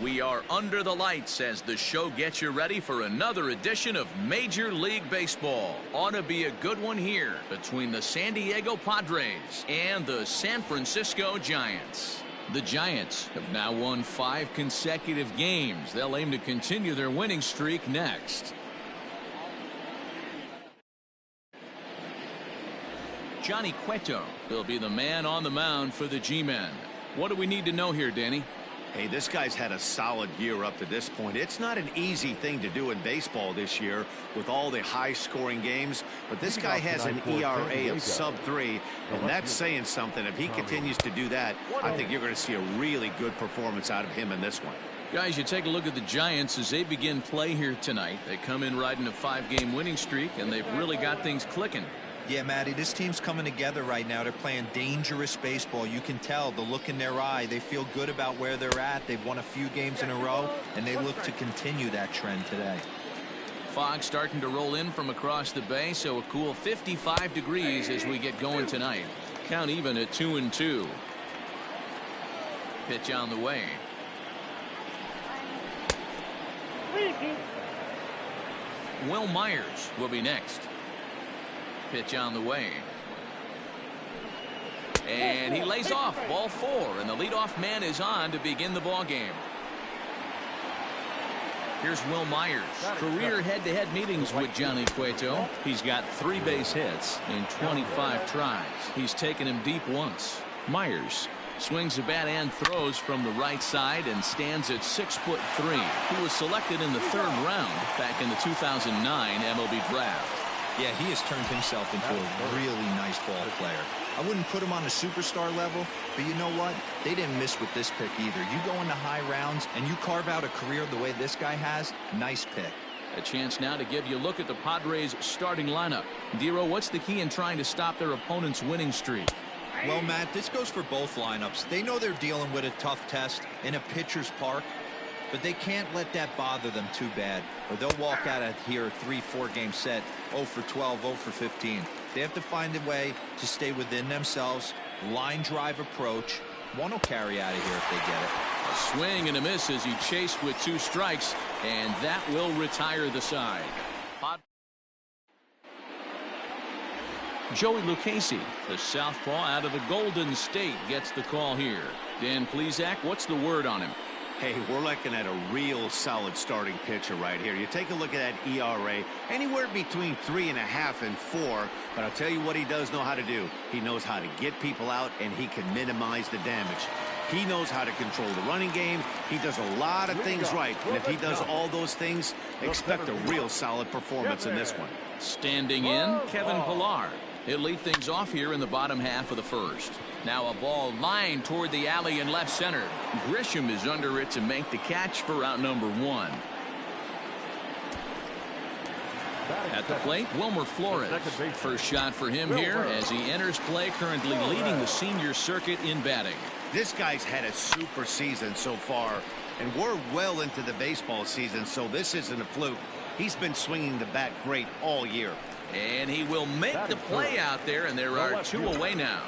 We are under the lights as the show gets you ready for another edition of Major League Baseball. Ought to be a good one here between the San Diego Padres and the San Francisco Giants. The Giants have now won 5 consecutive games. They'll aim to continue their winning streak next. Johnny Cueto will be the man on the mound for the G-men. What do we need to know here, Danny? Hey, this guy's had a solid year up to this point. It's not an easy thing to do in baseball this year with all the high-scoring games, but this guy has an ERA of sub-3, and that's saying something. If he continues to do that, I think you're going to see a really good performance out of him in this one. Guys, you take a look at the Giants as they begin play here tonight. They come in riding a 5-game winning streak, and they've really got things clicking. Yeah, Matty, this team's coming together right now. They're playing dangerous baseball. You can tell the look in their eye. They feel good about where they're at. They've won a few games in a row, and they look to continue that trend today. Fog starting to roll in from across the bay, so a cool 55 degrees as we get going tonight. Count even at 2-2. Pitch on the way. Will Myers will be next. Pitch on the way. And he lays off. Ball 4, and the leadoff man is on to begin the ball game. Here's Will Myers. Career head-to-head meetings with Johnny Cueto. He's got 3 base hits in 25 tries. He's taken him deep once. Myers swings the bat and throws from the right side and stands at 6'3". He was selected in the 3rd round back in the 2009 MLB draft. Yeah, he has turned himself into a really nice ball player. I wouldn't put him on a superstar level, but you know what? They didn't miss with this pick either. You go into high rounds and you carve out a career the way this guy has, nice pick. A chance now to give you a look at the Padres starting lineup. Dero, what's the key in trying to stop their opponent's winning streak? Well, Matt, this goes for both lineups. They know they're dealing with a tough test in a pitcher's park, but they can't let that bother them too bad, or they'll walk out of here a 3-4 game set 0 for 12, 0 for 15. They have to find a way to stay within themselves. Line drive approach. One will carry out of here if they get it. A swing and a miss as he chased with 2 strikes, and that will retire the side. Joey Lucchesi, the southpaw out of the Golden State, gets the call here. Dan Plesac, what's the word on him? Hey, we're looking at a real solid starting pitcher right here. You take a look at that ERA, anywhere between 3.5 and 4. But I'll tell you what he does know how to do. He knows how to get people out, and he can minimize the damage. He knows how to control the running game. He does a lot of things right. And if he does all those things, expect a real solid performance in this one. Standing in, Kevin Pillar. He'll lead things off here in the bottom half of the 1st. Now a ball lined toward the alley in left center. Grisham is under it to make the catch for out number 1. At the plate, Wilmer Flores. First shot for him here as he enters play, currently leading the senior circuit in batting. This guy's had a super season so far, and we're well into the baseball season, so this isn't a fluke. He's been swinging the bat great all year. And he will make the play out there, and there are 2 away now.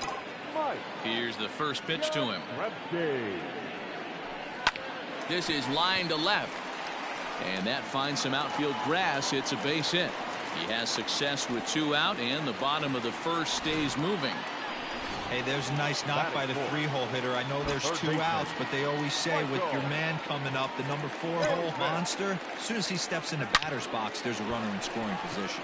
Here's the first pitch to him. This is line to left, and that finds some outfield grass. It's a base hit. He has success with 2 out, and the bottom of the 1st stays moving. Hey, there's a nice knock by the 3-hole hitter. I know there's 2 outs, but they always say with your man coming up, the number 4-hole monster, as soon as he steps in the batter's box, there's a runner in scoring position.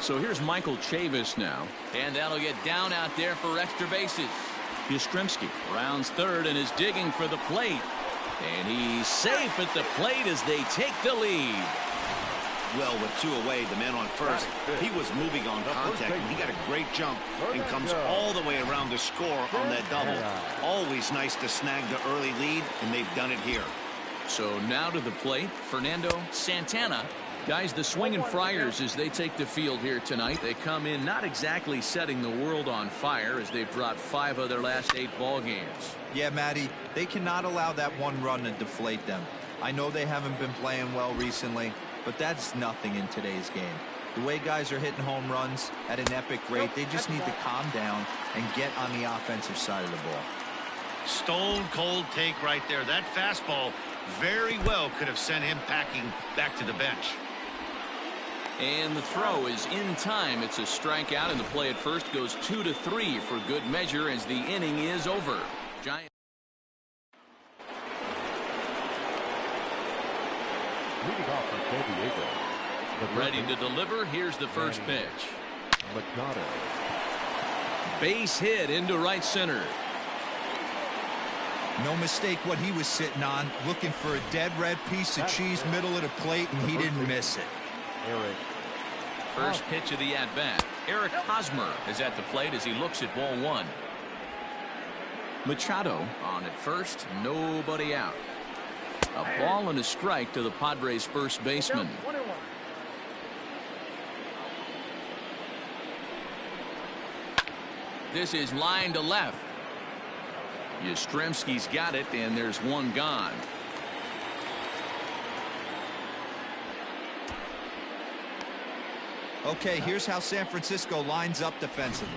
So here's Michael Chavis now, and that'll get down out there for extra bases. Yastrzemski rounds 3rd and is digging for the plate, and he's safe at the plate as they take the lead. Well, with 2 away, the man on first, he was moving on contact, and he got a great jump and comes all the way around to score on that double. Always nice to snag the early lead, and they've done it here. So now to the plate, Fernando Santana. Guys, the Swinging Friars, as they take the field here tonight, they come in not exactly setting the world on fire as they've dropped 5 of their last 8 ball games. Yeah, Matty, they cannot allow that 1 run to deflate them. I know they haven't been playing well recently, but that's nothing in today's game. The way guys are hitting home runs at an epic rate, they just need to calm down and get on the offensive side of the ball. Stone cold take right there. That fastball very well could have sent him packing back to the bench. And the throw is in time. It's a strikeout, and the play at first goes 2-3 for good measure as the inning is over. Giants. Leading off from San Diego. Ready to deliver. Here's the first pitch. Machado. Base hit into right center. No mistake what he was sitting on, looking for a dead red piece of cheese middle of the plate, and he didn't miss it. Eric. First pitch of the at-bat. Eric Hosmer is at the plate as he looks at ball one. Machado on at first, nobody out. A ball and a strike to the Padres first baseman. This is line to left. Yastrzemski's got it, and there's one gone. Okay, here's how San Francisco lines up defensively.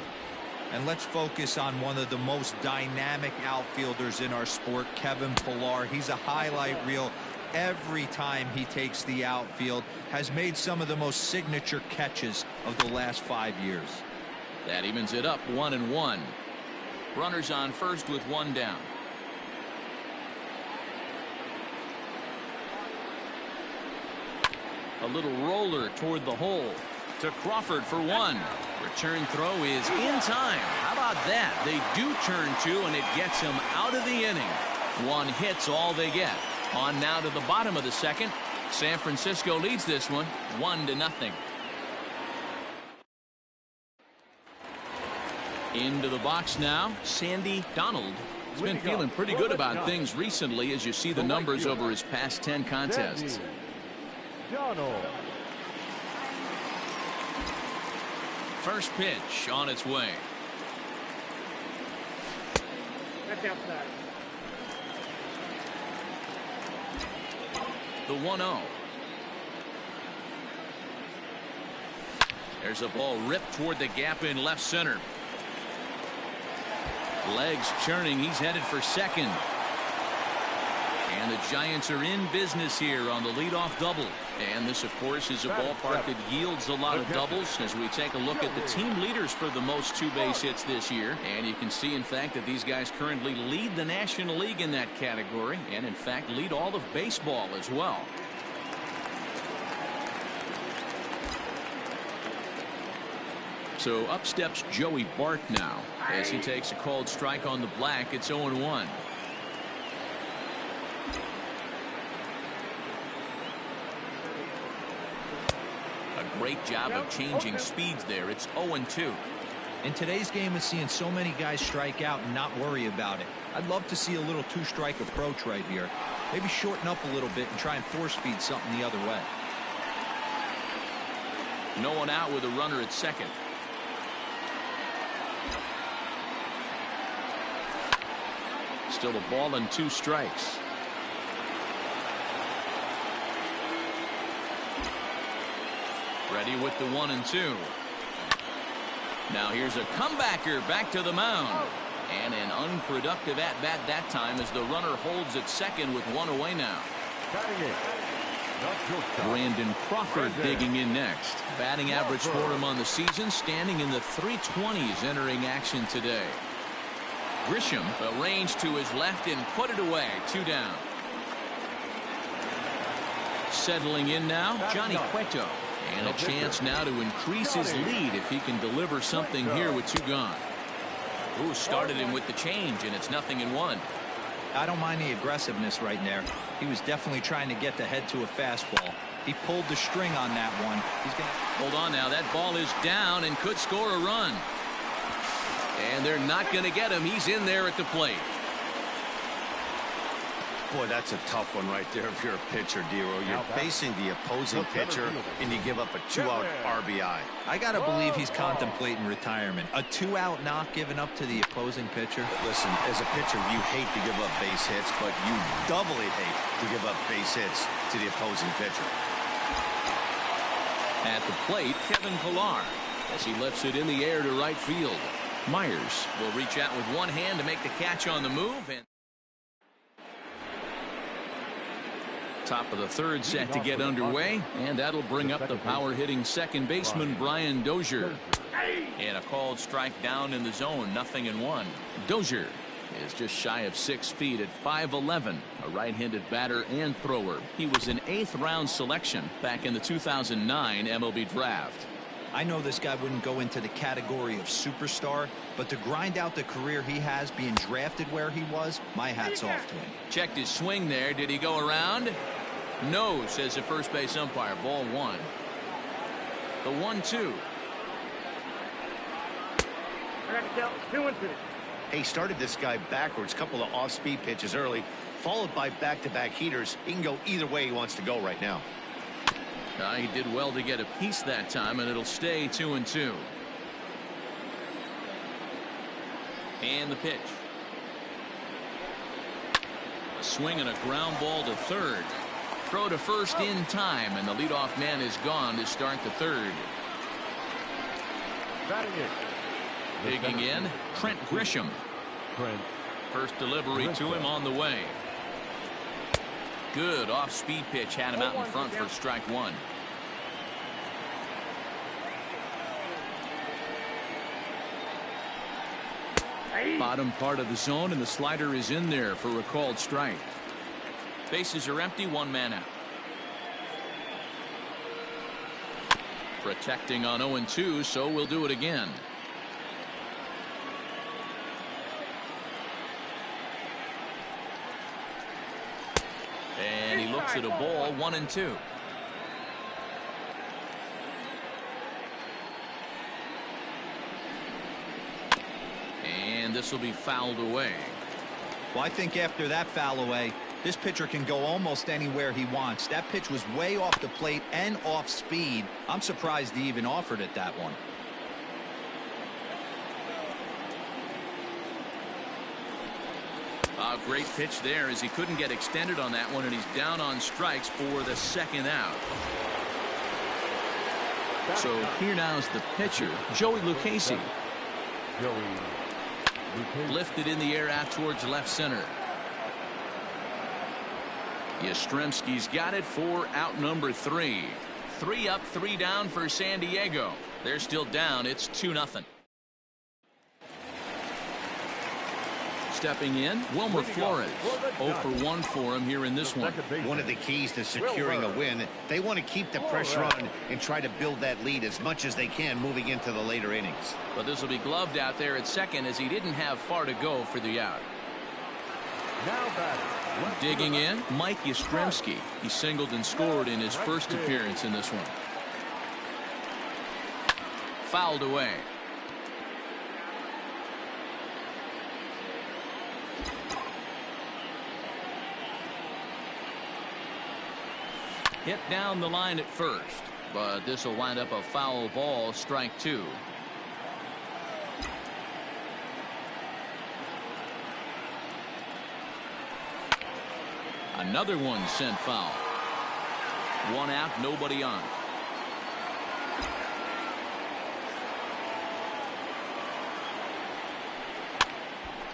And let's focus on one of the most dynamic outfielders in our sport, Kevin Pillar. He's a highlight reel every time he takes the outfield. Has made some of the most signature catches of the last 5 years. That evens it up 1-1. Runners on first with one down. A little roller toward the hole to Crawford for one. Return throw is in time. How about that? They do turn two, and it gets them out of the inning. One hit's all they get. On now to the bottom of the second. San Francisco leads this one 1-0. Into the box now, Sandy Donald. He's been feeling pretty good about things recently as you see the numbers over his past 10 contests. Donald. First pitch on its way. The 1-0. There's a ball ripped toward the gap in left center. Legs churning. He's headed for second. And the Giants are in business here on the leadoff double. And this, of course, is a ballpark that yields a lot of doubles as we take a look at the team leaders for the most two-base hits this year. And you can see, in fact, that these guys currently lead the National League in that category and, in fact, lead all of baseball as well. So up steps Joey Bart now as he takes a called strike on the black. It's 0-1. A great job of changing speeds there. It's 0-2. In today's game of seeing so many guys strike out and not worry about it, I'd love to see a little two-strike approach right here. Maybe shorten up a little bit and try and force feed something the other way. No one out with a runner at second. Still a ball and 2 strikes. Ready with the 1-2. Now here's a comebacker back to the mound. And an unproductive at-bat that time as the runner holds at second with one away now. Brandon Crawford digging in next. Batting average for him on the season standing in the 320s entering action today. Grisham arranged to his left and put it away. 2 down. Settling in now, Johnny Cueto. And a chance now to increase his lead if he can deliver something here with 2 gone. Ooh, started him with the change, and it's 0-1. I don't mind the aggressiveness right there. He was definitely trying to get the head to a fastball. He pulled the string on that one. He's gonna hold on now. That ball is down and could score a run. And they're not going to get him. He's in there at the plate. Boy, that's a tough one right there if you're a pitcher, Dero. You're facing the opposing pitcher, and you give up a 2-out RBI. I got to believe he's contemplating retirement. A 2-out knock given up to the opposing pitcher. Listen, as a pitcher, you hate to give up base hits, but you doubly hate to give up base hits to the opposing pitcher. At the plate, Kevin Pillar as he lifts it in the air to right field. Myers will reach out with one hand to make the catch on the move. And Top of the third set to get underway, and that'll bring up the power-hitting second baseman Brian Dozier. And a called strike down in the zone, 0-1. Dozier is just shy of 6 feet at 5'11", a right-handed batter and thrower. He was an 8th-round selection back in the 2009 MLB draft. I know this guy wouldn't go into the category of superstar, but to grind out the career he has being drafted where he was, my hat's off to him. Checked his swing there. Did he go around? No, says the first base umpire. Ball 1. The 1-2. He started this guy backwards, couple of off-speed pitches early, followed by back-to-back heaters. He can go either way he wants to go right now. He did well to get a piece that time, and it'll stay 2-2. And the pitch. A swing and a ground ball to third. Throw to first in time, and the leadoff man is gone to start the third. Digging in, Trent Grisham. First delivery to him on the way. Good off-speed pitch, had him out in front for strike 1. Bottom part of the zone, and the slider is in there for a called strike. Bases are empty, 1 man out. Protecting on 0-2, so we'll do it again. And he looks at a ball, 1-2. And this will be fouled away. Well, I think after that foul away, this pitcher can go almost anywhere he wants. That pitch was way off the plate and off speed. I'm surprised he even offered it that one. A great pitch there as he couldn't get extended on that one, and he's down on strikes for the second out. So here now is the pitcher, Joey Lucchesi. Lifted in the air out towards left center. Yastrzemski's got it for out number 3. 3 up, 3 down for San Diego. They're still down. It's 2-0. Stepping in, Wilmer Flores. 0 for 1 for him here in this one. One of the keys to securing a win, they want to keep the pressure on and try to build that lead as much as they can moving into the later innings. But this will be gloved out there at second as he didn't have far to go for the out. Digging in, Mike Yastrzemski. He singled and scored in his first appearance in this one. Fouled away. Hit down the line at first, but this will wind up a foul ball, strike 2. Another one sent foul. 1 out, nobody on.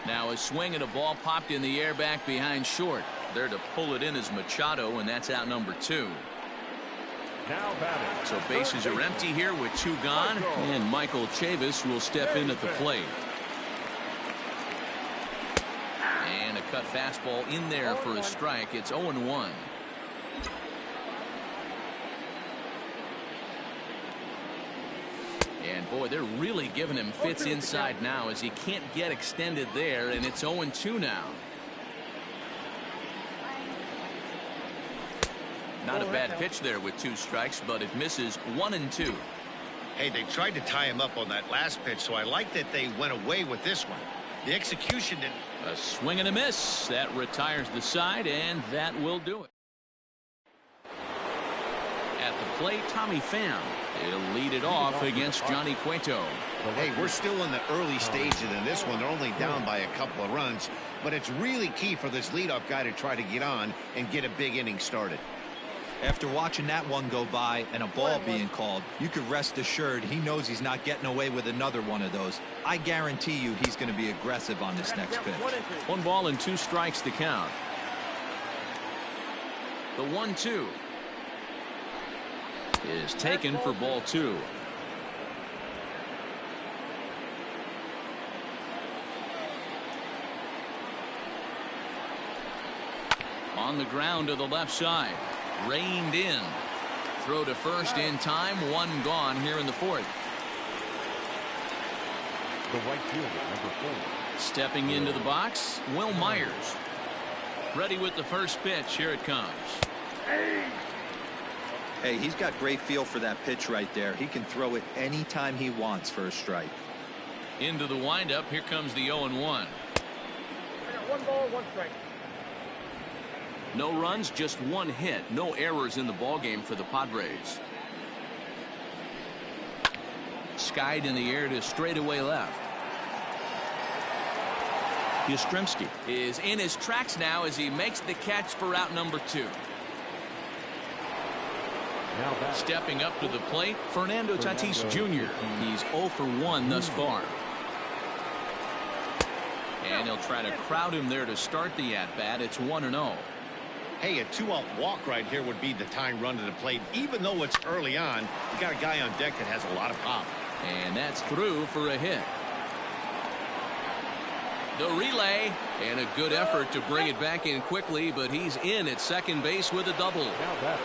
Now a swing and a ball popped in the air back behind short. There to pull it in is Machado, and that's out number 2. So bases are empty here with 2 gone, and Michael Chavis will step in at the plate. And a cut fastball in there for a strike. It's 0-1. And boy, they're really giving him fits inside now as he can't get extended there, and it's 0-2 now. Not a bad pitch there with 2 strikes, but it misses. 1-2. Hey, they tried to tie him up on that last pitch, so I like that they went away with this one. The execution didn't. A swing and a miss. That retires the side, and that will do it. At the plate, Tommy Pham. He'll lead it off against Johnny Cueto. Hey, we're still in the early stages in this one. They're only down by a couple of runs, but it's really key for this leadoff guy to try to get on and get a big inning started. After watching that one go by and a ball being called, you could rest assured he knows he's not getting away with another one of those. I guarantee you he's going to be aggressive on this next pitch. 1 ball and 2 strikes to count. The 1-2 is taken for ball 2. On the ground to the left side. Reined in. Throw to first in time. One gone here in the 4th. The right fielder, number 4. Stepping into the box, Will Myers. Ready with the first pitch. Here it comes. Hey, he's got great feel for that pitch right there. He can throw it anytime he wants for a strike. Into the windup. Here comes the 0-1. I got 1 ball, 1 strike. No runs, just 1 hit. No errors in the ballgame for the Padres. Skied in the air to straightaway left. Yastrzemski is in his tracks now as he makes the catch for out number 2. Stepping up to the plate, Fernando Tatis Jr. He's 0 for 1 thus far. And he'll try to crowd him there to start the at-bat. It's 1-0. Hey, a 2-out walk right here would be the tying run to the plate. Even though it's early on, you got a guy on deck that has a lot of pop. And that's through for a hit. The relay, and a good effort to bring it back in quickly, but he's in at second base with a double. Now that,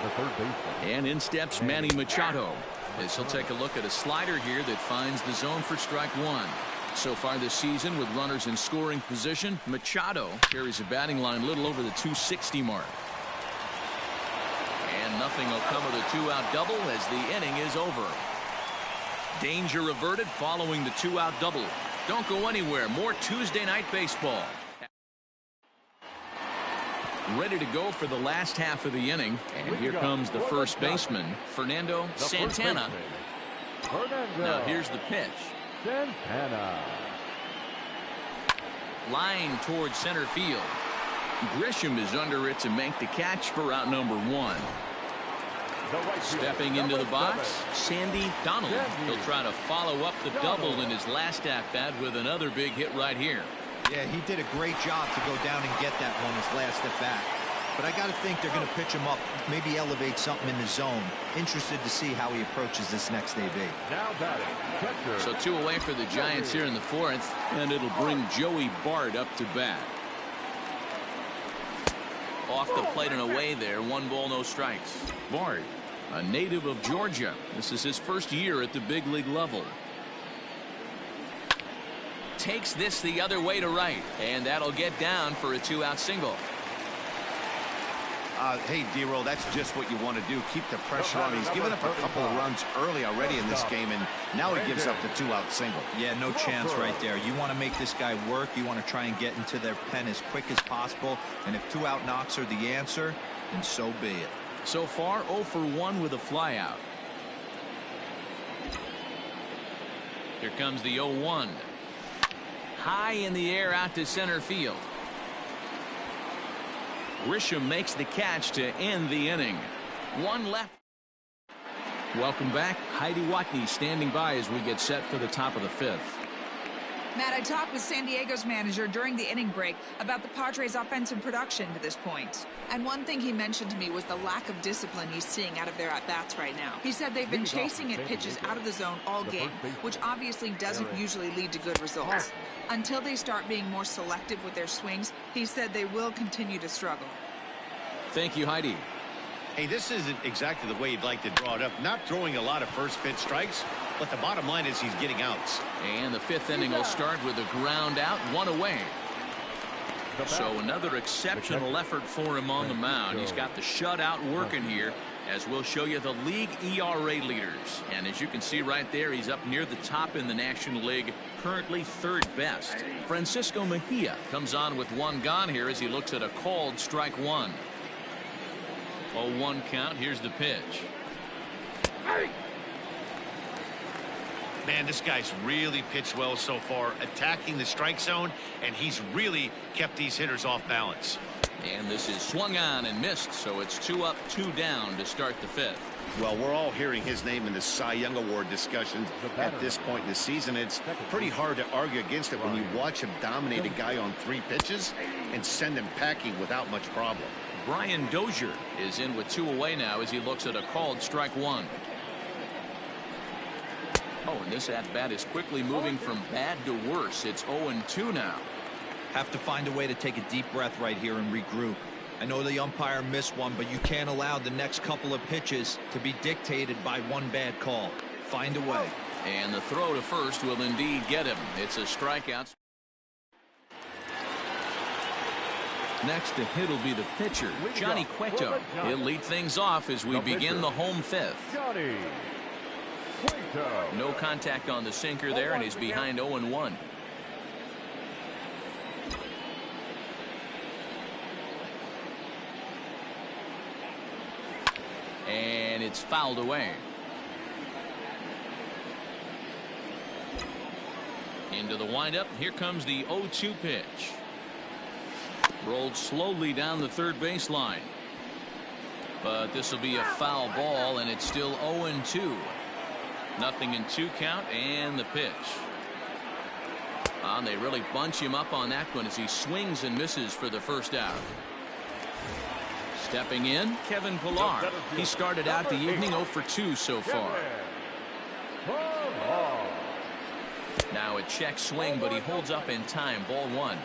the third baseman. And in steps Manny Machado as he'll take a look at a slider here that finds the zone for strike 1. So far this season with runners in scoring position, Machado carries a batting line a little over the 260 mark. And nothing will come of the 2-out double as the inning is over. Danger averted following the 2-out double. Don't go anywhere. More Tuesday night baseball. Ready to go for the last half of the inning. And here comes the first baseman, Fernando Santana. Now here's the pitch. Santana. Line towards center field. Grisham is under it to make the catch for out number 1. Stepping into the box, Sandy Donald. He'll try to follow up the double in his last at-bat with another big hit right here. Yeah, he did a great job to go down and get that one his last at-bat. But I got to think they're going to pitch him up, maybe elevate something in the zone. Interested to see how he approaches this next AB. Now batting, catcher. So 2 away for the Giants here in the 4th, and it'll bring Joey Bart up to bat. Off the plate and away there. 1 ball, no strikes. Bart, a native of Georgia. This is his first year at the big league level. Takes this the other way to right, and that'll get down for a 2-out single. Hey, D-Roll, that's just what you want to do. Keep the pressure on. He's given up a couple of runs early already in this game, and now he gives up the 2-out single. Yeah, no chance right there. You want to make this guy work. You want to try and get into their pen as quick as possible. And if 2-out knocks are the answer, then so be it. So far, 0 for 1 with a flyout. Here comes the 0-1. High in the air out to center field. Grisham makes the catch to end the inning. 1 left. Welcome back. Heidi Watney standing by as we get set for the top of the 5th. Matt, I talked with San Diego's manager during the inning break about the Padres' offensive production to this point. And one thing he mentioned to me was the lack of discipline he's seeing out of their at-bats right now. He said they've been chasing at pitches out of the zone all game, which obviously doesn't usually lead to good results. Until they start being more selective with their swings, he said they will continue to struggle. Thank you, Heidi. Hey, this isn't exactly the way you'd like to draw it up. Not throwing a lot of first pitch strikes, but the bottom line is he's getting outs. And the 5th inning will start with a ground out, 1 away. So another exceptional effort for him on the mound. He's got the shutout working here, as we'll show you the league ERA leaders. And as you can see right there, he's up near the top in the National League, currently 3rd best. Francisco Mejia comes on with 1 gone here as he looks at a called strike 1. 0-1 count. Here's the pitch. Man, this guy's really pitched well so far, attacking the strike zone, and he's really kept these hitters off balance. And this is swung on and missed, so it's 2 up, 2 down to start the 5th. Well, we're all hearing his name in the Cy Young Award discussions at this point in the season. It's pretty hard to argue against it when you watch him dominate a guy on 3 pitches and send him packing without much problem. Brian Dozier is in with 2 away now as he looks at a called strike 1. Oh, and this at-bat is quickly moving from bad to worse. It's 0-2 now. Have to find a way to take a deep breath right here and regroup. I know the umpire missed one, but you can't allow the next couple of pitches to be dictated by one bad call. Find a way. And the throw to first will indeed get him. It's a strikeout. Next to hit will be the pitcher, Johnny Cueto. He'll lead things off as we begin the home 5th. Johnny Cueto. No contact on the sinker there, and he's behind 0-1. And it's fouled away. Into the windup. Here comes the 0-2 pitch. Rolled slowly down the third baseline. But this will be a foul ball, and it's still 0-2. Nothing in 2 count, and the pitch. They really bunch him up on that one as he swings and misses for the first out. Stepping in, Kevin Pillar. He started out the evening 0 for 2 so far. Now a check swing, but he holds up in time. Ball 1.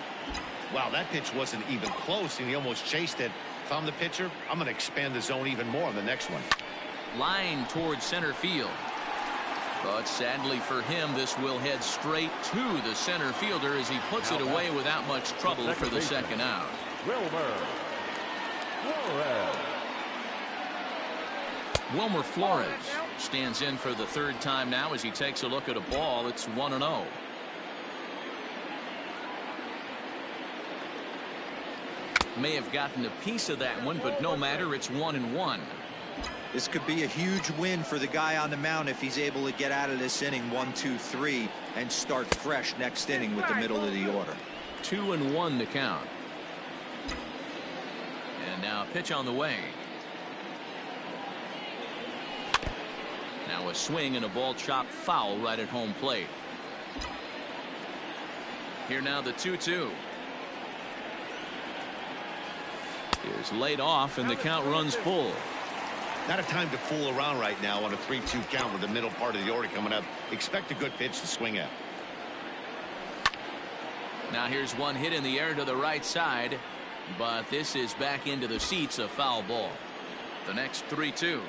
Wow, that pitch wasn't even close, and he almost chased it. If I'm the pitcher, I'm going to expand the zone even more on the next one. Line towards center field. But sadly for him, this will head straight to the center fielder as he puts it away without much trouble for the second out. Wilmer Flores stands in for the 3rd time now as he takes a look at a ball. It's 1-0. May have gotten a piece of that one, but no matter, it's 1-1. This could be a huge win for the guy on the mound if he's able to get out of this inning 1, 2, 3 and start fresh next inning with the middle of the order. 2-1 the count. And now a pitch on the way. Now a swing and a ball chopped foul right at home plate. Here now the 2-2. Is laid off and the count runs full. Not a time to fool around right now on a 3-2 count with the middle part of the order coming up. Expect a good pitch to swing at. Now here's one hit in the air to the right side, but this is back into the seats, a foul ball. The next 3-2.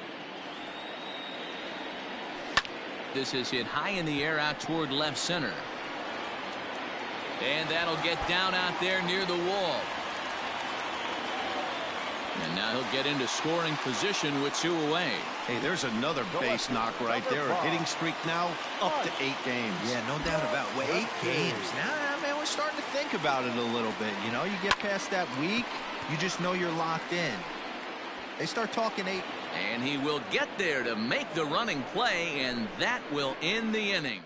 This is hit high in the air out toward left center. And that'll get down out there near the wall. And now he'll get into scoring position with 2 away. Hey, there's another base knock right there. A hitting streak now up to 8 games. Yeah, no doubt about it. 8 games. Now, man, we're starting to think about it a little bit. You know, you get past that week, you just know you're locked in. They start talking 8. And he will get there to make the running play, and that will end the inning.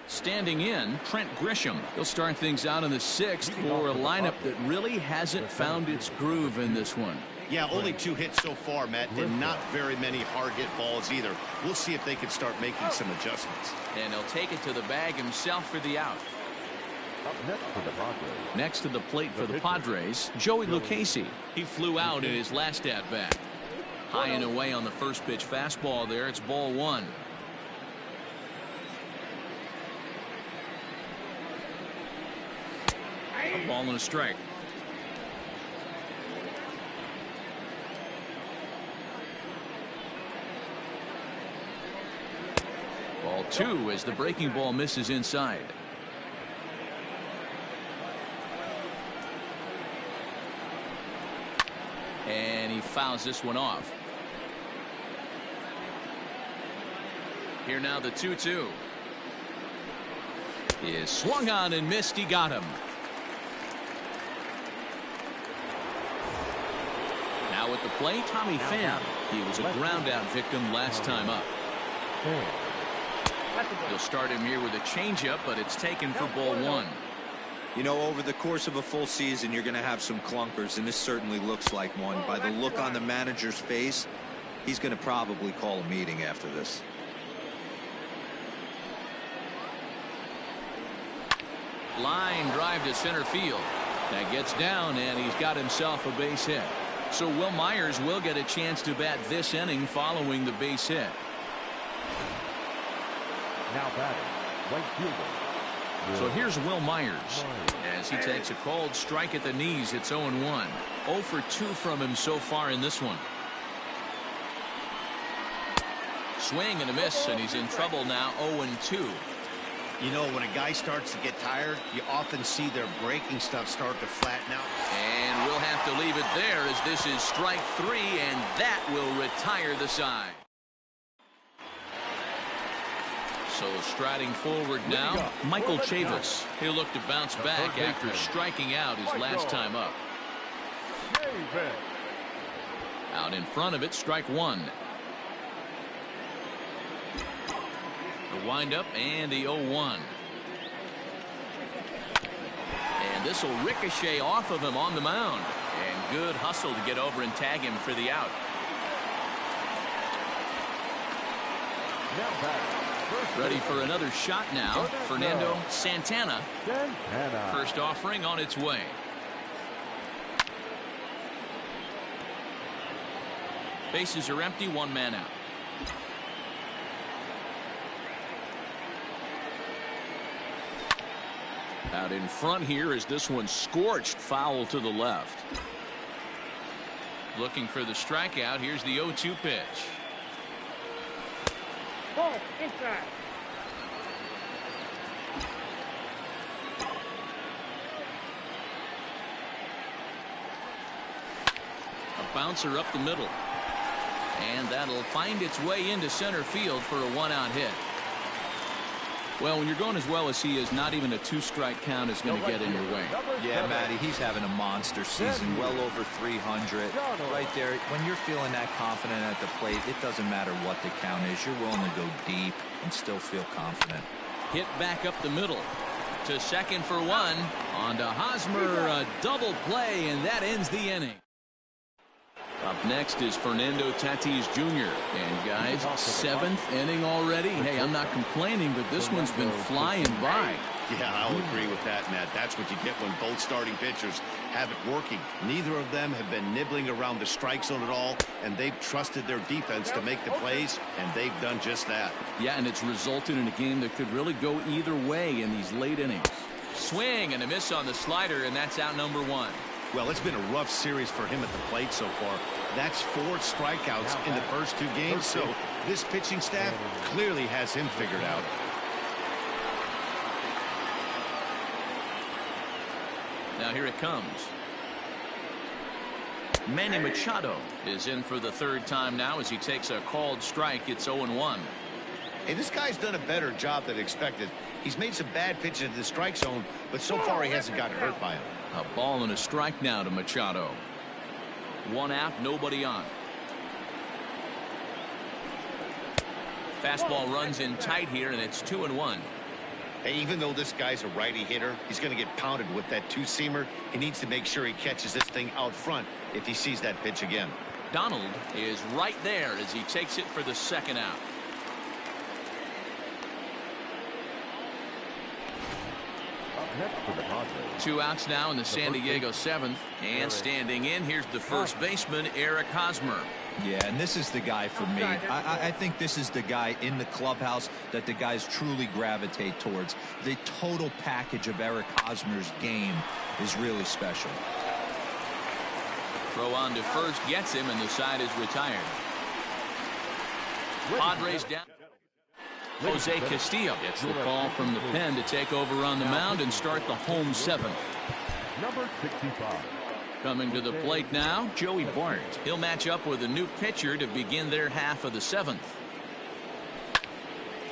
Standing in, Trent Grisham. He'll start things out in the 6th for a lineup that really hasn't found its groove in this one. Yeah, only 2 hits so far, Matt, and not very many hard hit balls either. We'll see if they can start making some adjustments. And he'll take it to the bag himself for the out. Next to the plate for the Padres, Joey Lucchesi. He flew out in his last at-bat. High and away on the first pitch fastball there. It's ball 1. A ball and a strike. Ball 2 as the breaking ball misses inside. And he fouls this one off. Here now the 2-2. Is swung on and missed. He got him. Now at the plate, Tommy Pham. He was a ground out victim last time up. He'll start him here with a changeup, but it's taken for ball 1. You know, over the course of a full season, you're going to have some clunkers, and this certainly looks like one. By the look on the manager's face, he's going to probably call a meeting after this. Line drive to center field. That gets down, and he's got himself a base hit. So Will Myers will get a chance to bat this inning following the base hit. Now batting, right fielder. So here's Will Myers as he takes a called strike at the knees. It's 0-1. 0 for 2 from him so far in this one. Swing and a miss, and he's in trouble now. 0-2. You know, when a guy starts to get tired, you often see their breaking stuff start to flatten out. And we'll have to leave it there as this is strike 3, and that will retire the side. So striding forward now, Michael Chavis. He'll look to bounce back after striking out his last time up. Out in front of it, strike 1. The windup and the 0-1. And this will ricochet off of him on the mound. And good hustle to get over and tag him for the out. Ready for another shot now. Fernando Santana. First offering on its way. Bases are empty, 1 man out. Out in front here as this one scorched foul to the left. Looking for the strikeout. Here's the 0-2 pitch. Ball inside. A bouncer up the middle. And that'll find its way into center field for a 1-out hit. Well, when you're going as well as he is, not even a 2-strike count is going to get in your way. Yeah, Matty, he's having a monster season, well over 300. Right there, when you're feeling that confident at the plate, it doesn't matter what the count is. You're willing to go deep and still feel confident. Hit back up the middle to second for 1. On to Hosmer, a double play, and that ends the inning. Up next is Fernando Tatis Jr. And guys, 7th inning already. Hey, I'm not complaining, but this one's been flying by. Yeah, I'll agree with that, Matt. That's what you get when both starting pitchers have it working. Neither of them have been nibbling around the strike zone at all, and they've trusted their defense to make the plays, and they've done just that. Yeah, and it's resulted in a game that could really go either way in these late innings. Swing and a miss on the slider, and that's out number 1. Well, it's been a rough series for him at the plate so far. That's 4 strikeouts in the first 2 games, so this pitching staff clearly has him figured out. Now here it comes. Manny Machado is in for the 3rd time now as he takes a called strike. It's 0-1. Hey, this guy's done a better job than expected. He's made some bad pitches in the strike zone, but so far he hasn't gotten hurt by him. A ball and a strike now to Machado. 1 out, nobody on. Fastball runs in tight here, and it's 2-1. Hey, even though this guy's a righty hitter, he's going to get pounded with that 2-seamer. He needs to make sure he catches this thing out front if he sees that pitch again. Donald is right there as he takes it for the 2nd out. Next for the Padres. 2 outs now in the San Diego 7th. And standing in, here's the first baseman, Eric Hosmer. Yeah, and this is the guy for me. I think this is the guy in the clubhouse that the guys truly gravitate towards. The total package of Eric Hosmer's game is really special. Throw on to first, gets him, and the side is retired. Padres down. Jose Castillo gets the call from the pen to take over on the mound and start the home 7th. Number 65. Coming to the plate now, Joey Bart. He'll match up with a new pitcher to begin their half of the 7th.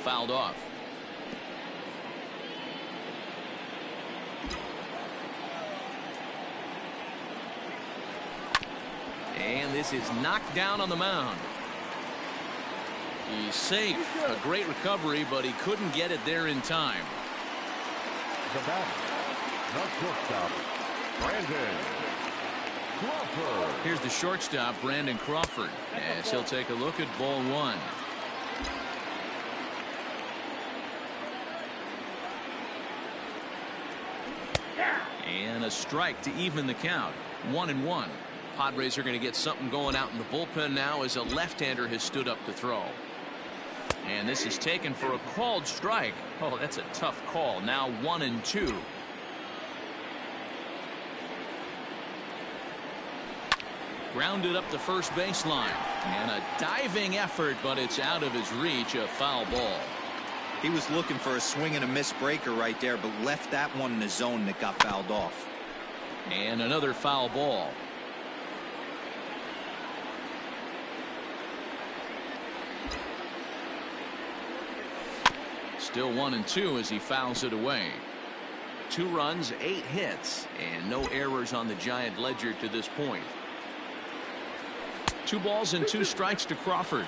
Fouled off. And this is knocked down on the mound. He's safe. A great recovery, but he couldn't get it there in time. The batter, the shortstop, Brandon Crawford. Here's the shortstop, Brandon Crawford, as he'll take a look at ball 1. And a strike to even the count. 1-1. Padres are going to get something going out in the bullpen now as a left-hander has stood up to throw. And this is taken for a called strike. Oh, that's a tough call. Now 1-2. Grounded up the first baseline. And a diving effort, but it's out of his reach. A foul ball. He was looking for a swing and a miss breaker right there, but left that one in the zone that got fouled off. And another foul ball. Still 1-2 as he fouls it away. 2 runs, 8 hits, and no errors on the Giant ledger to this point. 2 balls and 2 strikes to Crawford.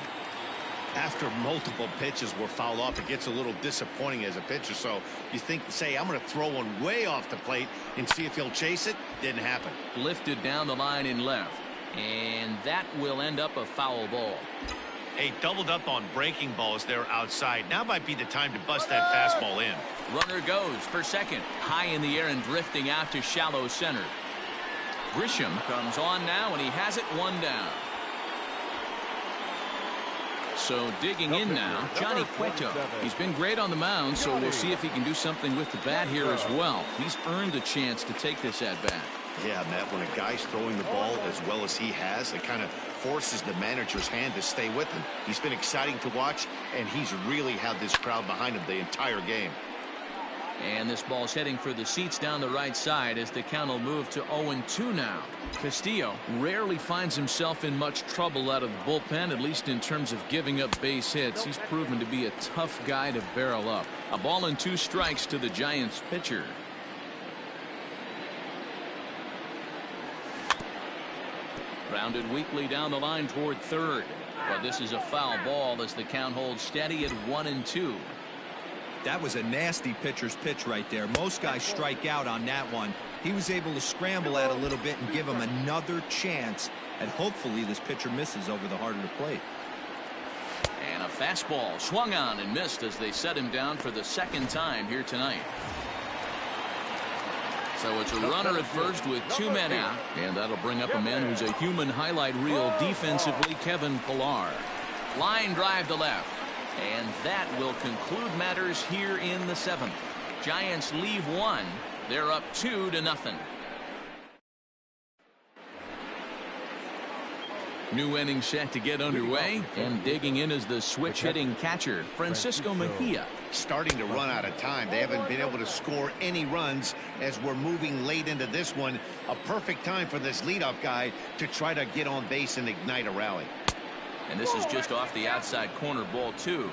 After multiple pitches were fouled off, it gets a little disappointing as a pitcher. So you think, say, I'm going to throw one way off the plate and see if he'll chase it. Didn't happen. Lifted down the line in left. And that will end up a foul ball. Hey, doubled up on breaking balls there outside. Now might be the time to bust that fastball in. Runner goes for second. High in the air and drifting out to shallow center. Grisham comes on now, and he has it 1 down. So digging in now, Johnny Cueto. He's been great on the mound, so we'll see if he can do something with the bat here as well. He's earned a chance to take this at bat. Yeah, Matt, when a guy's throwing the ball as well as he has, it kind of forces the manager's hand to stay with him. He's been exciting to watch, and he's really had this crowd behind him the entire game. And this ball's heading for the seats down the right side as the count will move to 0-2 now. Castillo rarely finds himself in much trouble out of the bullpen, at least in terms of giving up base hits. He's proven to be a tough guy to barrel up. A ball and 2 strikes to the Giants pitcher. Grounded weakly down the line toward third. But this is a foul ball as the count holds steady at 1-2. That was a nasty pitcher's pitch right there. Most guys strike out on that one. He was able to scramble at a little bit and give him another chance. And hopefully this pitcher misses over the heart of the plate. And a fastball swung on and missed as they set him down for the second time here tonight. So it's a runner at first with 2 men out. And that'll bring up a man who's a human highlight reel defensively, Kevin Pillar. Line drive to left. And that will conclude matters here in the 7th. Giants leave 1. They're up 2-0. New inning set to get underway, and digging in is the switch hitting catcher, Francisco Mejia. Starting to run out of time. They haven't been able to score any runs as we're moving late into this one. A perfect time for this leadoff guy to try to get on base and ignite a rally. And this is just off the outside corner, ball 2.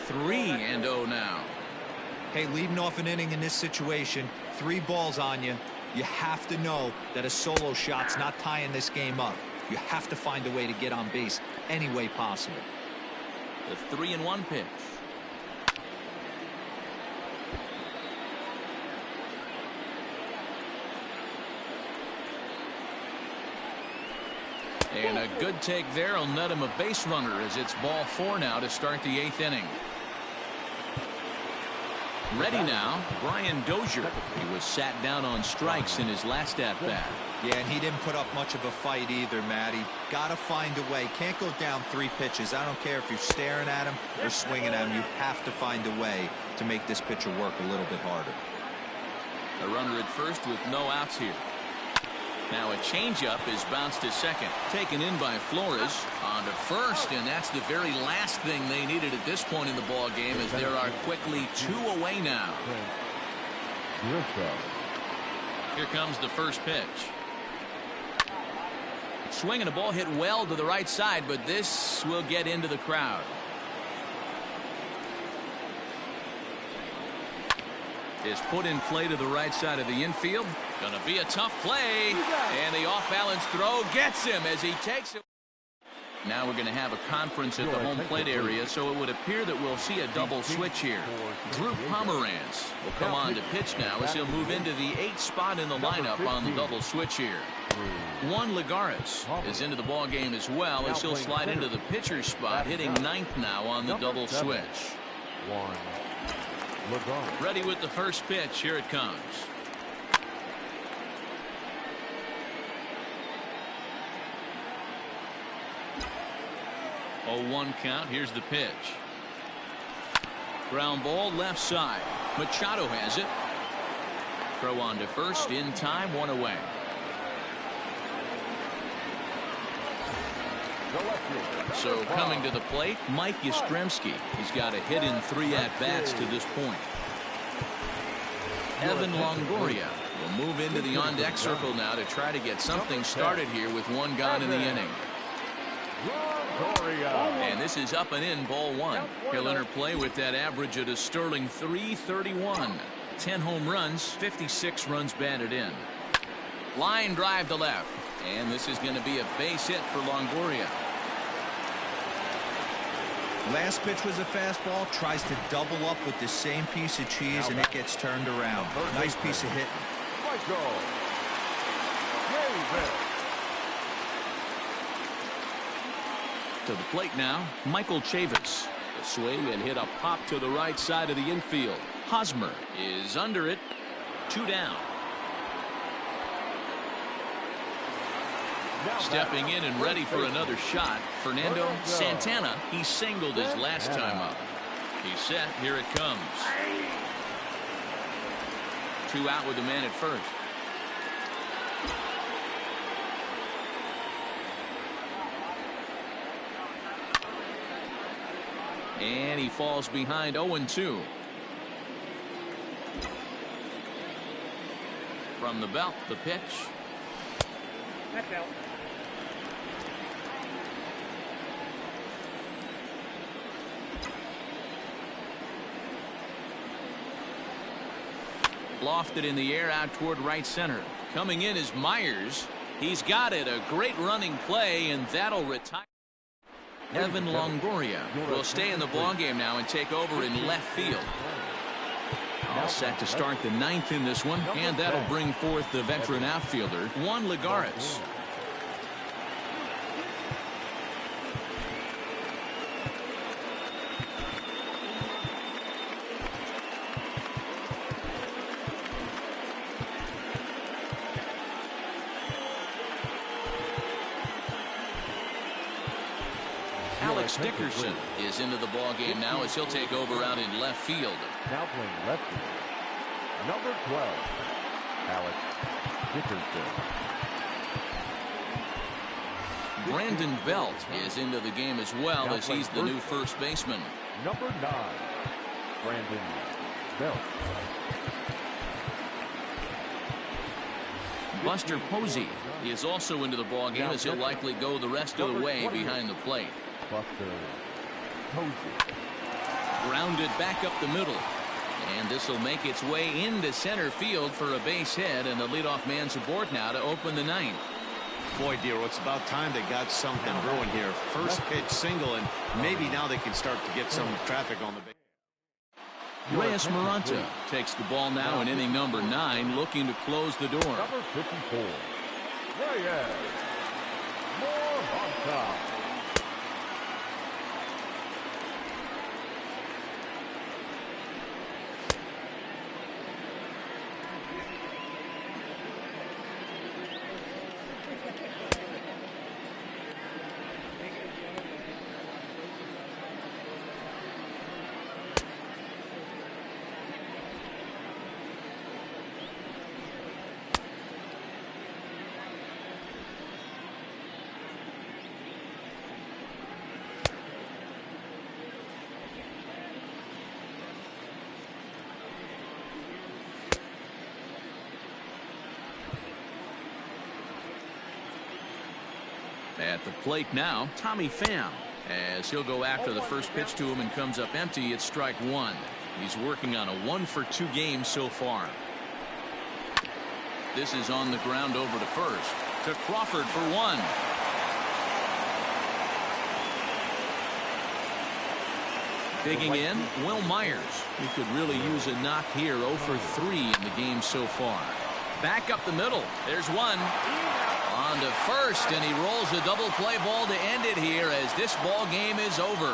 Three and 0 now. Hey, leading off an inning in this situation, 3 balls on you. You have to know that a solo shot's not tying this game up. You have to find a way to get on base any way possible. The 3-1 pitch. And a good take there will net him a base runner as it's ball 4 now to start the 8th inning. Ready now, Brian Dozier. He was sat down on strikes in his last at-bat. Yeah, and he didn't put up much of a fight either, Matty. Got to find a way. Can't go down 3 pitches. I don't care if you're staring at him or swinging at him. You have to find a way to make this pitcher work a little bit harder. A runner at first with no outs here. Now a changeup is bounced to second. Taken in by Flores on to first, and that's the very last thing they needed at this point in the ball game, as there are quickly 2 away now. Here comes the first pitch. Swinging a ball hit well to the right side, but this will get into the crowd. Is put in play to the right side of the infield. Gonna be a tough play, and the off-balance throw gets him as he takes it. Now we're going to have a conference at the home plate area, so it would appear that we'll see a double switch here. Drew Pomeranz will come on to pitch now as he'll move into the 8th spot in the lineup on the double switch here. Juan Lagares is into the ball game as well, as he'll slide into the pitcher's spot, hitting ninth now on the double switch. Ready with the first pitch. Here it comes. Oh, 1 count. Here's the pitch. Ground ball left side. Machado has it. Throw on to first in time, 1 away. So coming to the plate, Mike Yastrzemski. He's got a hit in 3 at-bats to this point. Evan Longoria will move into the on-deck circle now to try to get something started here with 1 gone in the inning. And this is up and in, ball 1. He'll enter play with that average at a sterling .331. 10 home runs, 56 runs batted in. Line drive to left. And this is going to be a base hit for Longoria. Last pitch was a fastball. Tries to double up with the same piece of cheese, and it gets turned around. Nice piece of hitting. To the plate now, Michael Chavis. The swing and hit a pop to the right side of the infield. Hosmer is under it. 2 down. Stepping in and ready for another shot, Fernando Santana. He singled his last time up. He's set. Here it comes. 2 out with the man at first. And he falls behind 0-2. From the belt, the pitch. That's out. Lofted in the air out toward right center. Coming in is Myers. He's got it. A great running play, and that'll retire. Evan Longoria will stay in the ballgame now and take over in left field. All set to start the 9th in this one, and that'll bring forth the veteran outfielder, Juan Lagares. Alex Dickerson is into the ball game now as he'll take over out in left field. Now playing left field, number 12, Alex Dickerson. Brandon Belt is into the game as well, as he's the new first baseman. Number 9, Brandon Belt. Buster Posey is also into the ball game as he'll likely go the rest of the way behind the plate. Buster Posey. Grounded back up the middle. And this will make its way into center field for a base hit, and the leadoff man's aboard now to open the 9th. Boy, dear, it's about time they got something brewing here. First pitch single, and maybe now they can start to get some traffic on the base. Reyes Maranta takes the ball now in inning number 9, looking to close the door. Number 54, Reyes Maranta. At the plate now, Tommy Pham, as he'll go after the first pitch to him and comes up empty. It's strike 1. He's working on a 1-for-2 game so far. This is on the ground over to first. To Crawford for 1. Digging in, Will Myers. He could really use a knock here. 0 for 3 in the game so far. Back up the middle. There's 1. down to first, and he rolls a double play ball to end it here as this ball game is over.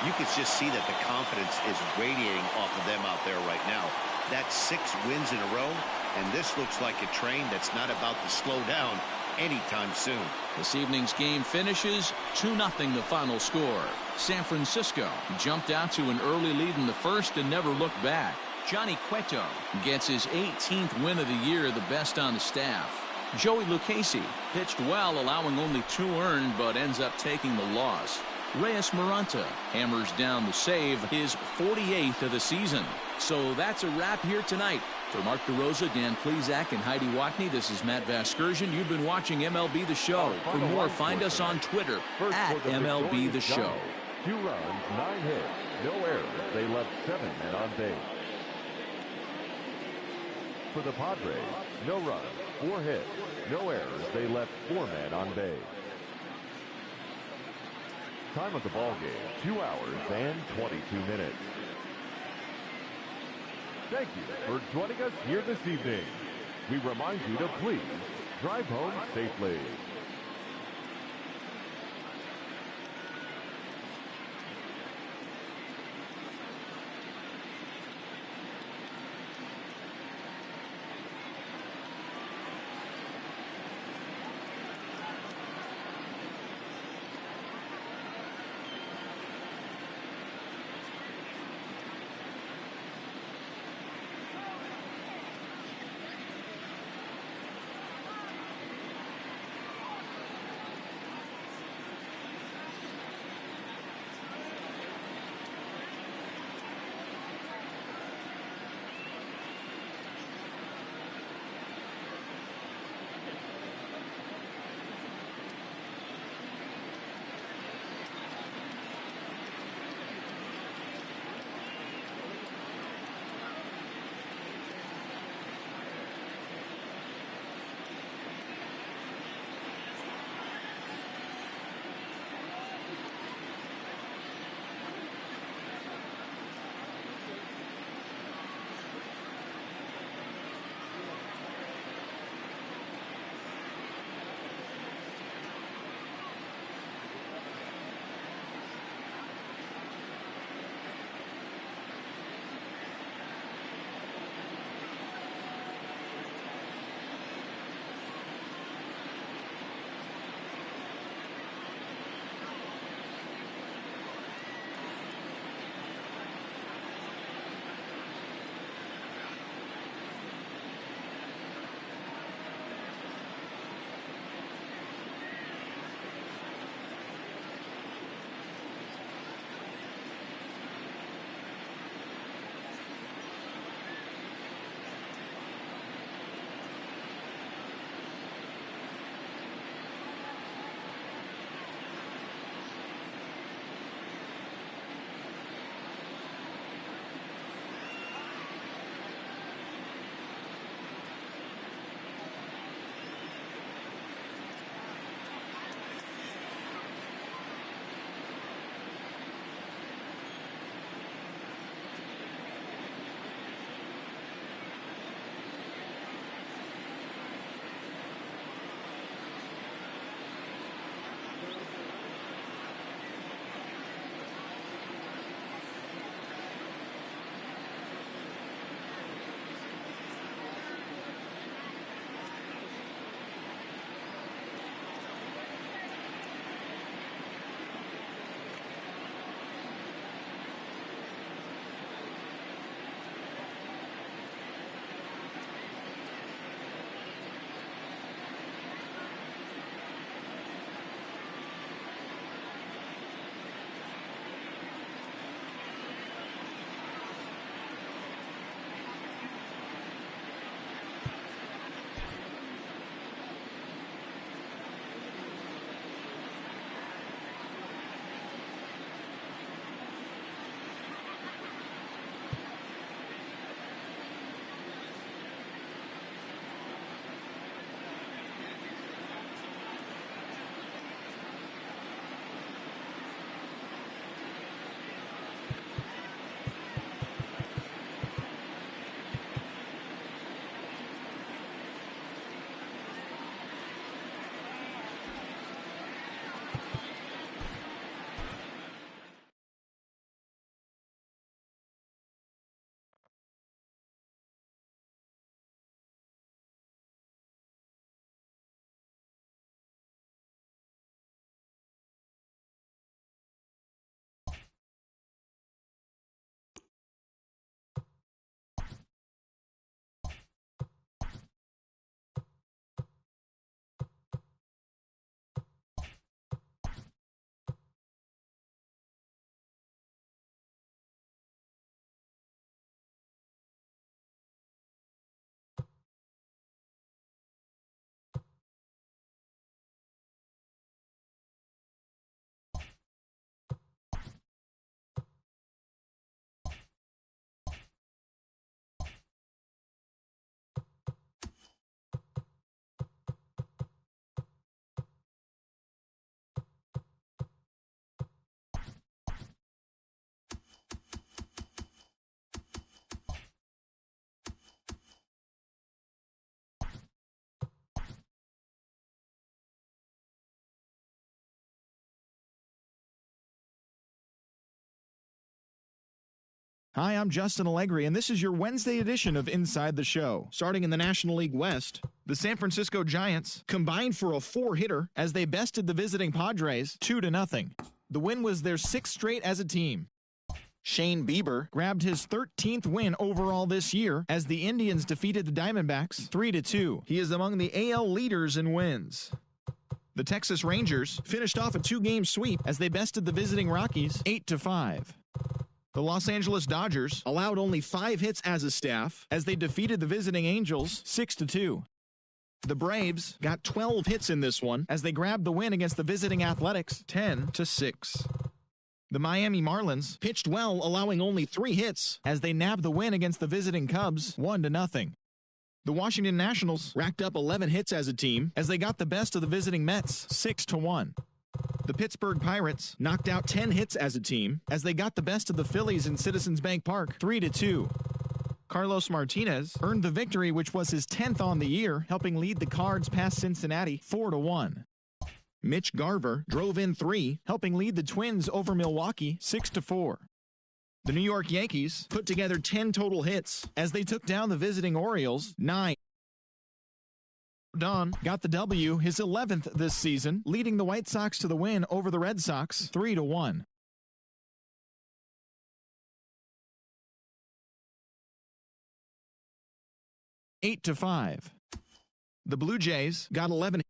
You can just see that the confidence is radiating off of them out there right now. That's 6 wins in a row, and this looks like a train that's not about to slow down anytime soon. This evening's game finishes 2-0 the final score. San Francisco jumped out to an early lead in the first and never looked back. Johnny Cueto gets his 18th win of the year, the best on the staff. Joey Lucchesi pitched well, allowing only 2 earned, but ends up taking the loss. Reyes Maranta hammers down the save, his 48th of the season. So that's a wrap here tonight. For Mark DeRosa, Dan Plesac, and Heidi Watney, this is Matt Vasgersian. You've been watching MLB The Show. For more, find us on Twitter at MLB The Show. 2 runs, 9 hits, no errors. They left 7 men on base. For the Padres, no runs, 4 hits, no errors. They left 4 men on base. Time of the ball game, 2 hours and 22 minutes. Thank you for joining us here this evening. We remind you to please drive home safely. Hi, I'm Justin Allegri, and this is your Wednesday edition of Inside the Show. Starting in the National League West, the San Francisco Giants combined for a 4-hitter as they bested the visiting Padres 2-0. The win was their 6th straight as a team. Shane Bieber grabbed his 13th win overall this year as the Indians defeated the Diamondbacks 3-2. He is among the AL leaders in wins. The Texas Rangers finished off a 2-game sweep as they bested the visiting Rockies 8-5. The Los Angeles Dodgers allowed only 5 hits as a staff as they defeated the visiting Angels 6-2. The Braves got 12 hits in this one as they grabbed the win against the visiting Athletics 10-6. The Miami Marlins pitched well, allowing only 3 hits as they nabbed the win against the visiting Cubs 1-0. The Washington Nationals racked up 11 hits as a team as they got the best of the visiting Mets 6-1. The Pittsburgh Pirates knocked out 10 hits as a team as they got the best of the Phillies in Citizens Bank Park 3-2. Carlos Martinez earned the victory, which was his 10th on the year, helping lead the Cards past Cincinnati 4-1. Mitch Garver drove in 3, helping lead the Twins over Milwaukee 6-4. The New York Yankees put together 10 total hits as they took down the visiting Orioles 9. Don got the W, his 11th this season, leading the White Sox to the win over the Red Sox 3-1. The Blue Jays got 11